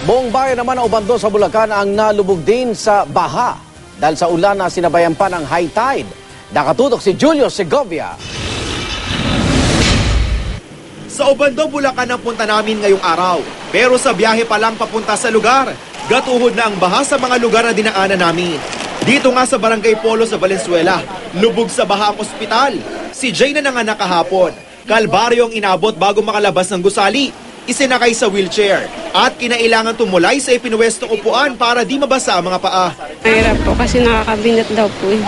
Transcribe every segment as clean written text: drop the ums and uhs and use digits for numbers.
Buong bayan naman ng Obando sa Bulacan ang nalubog din sa baha dahil sa ulan na sinabayan pa ng high tide. Nakatutok si Julio Segovia. Sa Obando, Bulacan ang punta namin ngayong araw. Pero sa biyahe pa lang papunta sa lugar, gatuhod na ang baha sa mga lugar na dinaanan namin. Dito nga sa Barangay Polo sa Valenzuela, lubog sa baha ang ospital. Si Jay na nanganak kahapon. Kalbaryo ang inabot bago makalabas ng gusali. Isinakay sa wheelchair at kinailangan tumulay sa ipinuwestong upuan para di mabasa ang mga paa. Mahirap po kasi nakakabinat daw po eh.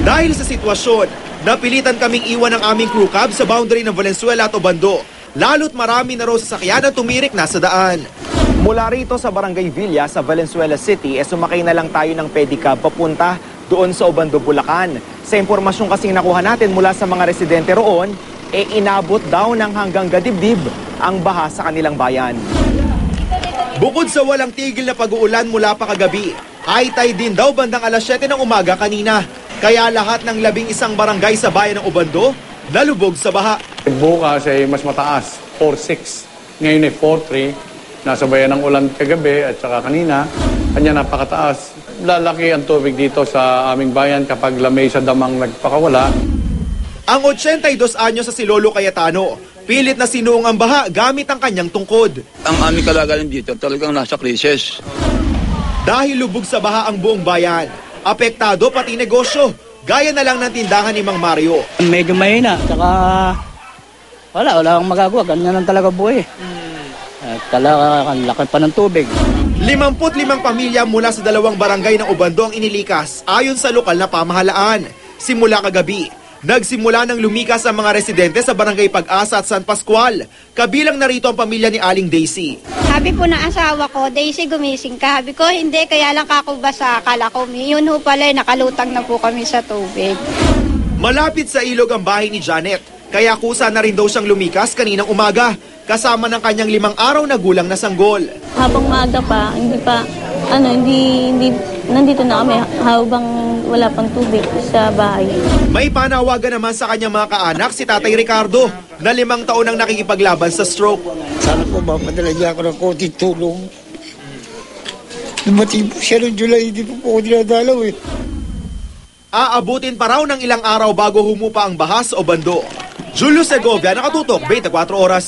Dahil sa sitwasyon, napilitan kaming iwan ang aming crew cab sa boundary ng Valenzuela at Obando. Lalo't marami na raw sasakyan ang tumirik na sa daan. Mula rito sa Barangay Villa sa Valenzuela City, sumakay na lang tayo ng pedicab papunta doon sa Obando, Bulacan. Sa impormasyon kasing nakuha natin mula sa mga residente roon, inabot daw ng hanggang gadibdib ang baha sa kanilang bayan. Bukod sa walang tigil na pag-uulan mula pa kagabi, high tide din daw bandang alas 7 ng umaga kanina. Kaya lahat ng 11 barangay sa bayan ng Obando nalubog sa baha. Bukas ay mas mataas, 4.6. Ngayon ay 4.3. Nasa bayan ng ulan kagabi at saka kanina, kanya napakataas. Lalaki ang tubig dito sa aming bayan kapag lamay sa damang nagpakawala. Ang 82 anyo sa si Lolo Cayetano, pilit na sinuong ang baha gamit ang kanyang tungkod. Ang aming kalagayan dito talagang nasa krisis. Dahil lubog sa baha ang buong bayan, apektado pati negosyo, gaya na lang ng tindahan ni Mang Mario. Medyo mahina, saka wala akong magagawa, ganyan lang talaga buhay. Talaga, laki pa ng tubig. 55 pamilya mula sa 2 barangay ng Obando ang inilikas ayon sa lokal na pamahalaan. Simula kagabi, nagsimula ng lumikas ang mga residente sa Barangay Pag-asa at San Pascual. Kabilang narito ang pamilya ni Aling Daisy. Sabi po ng asawa ko, Daisy, gumising ka. Sabi ko, hindi, kaya lang kakubasa. Akala ko, yun ho pala, nakalutang na po kami sa tubig. Malapit sa ilog ang bahay ni Janet, kaya kusa na rin daw siyang lumikas kaninang umaga, kasama ng kanyang 5 araw na gulang na sanggol. Habang maaga pa, hindi nandito na kami habang wala pang tubig sa bahay. May panawagan naman sa kanyang mga kaanak si Tatay Ricardo na 5 taon nang nakikipaglaban sa stroke. Sana po mapadala niya ako ng konting tulong. Dumating po siya noong July, hindi po ako dinadalaw eh. Aabutin pa raw ng ilang araw bago humupa ang baha sa Obando. Julio Segovia, nakatutok, 24 oras.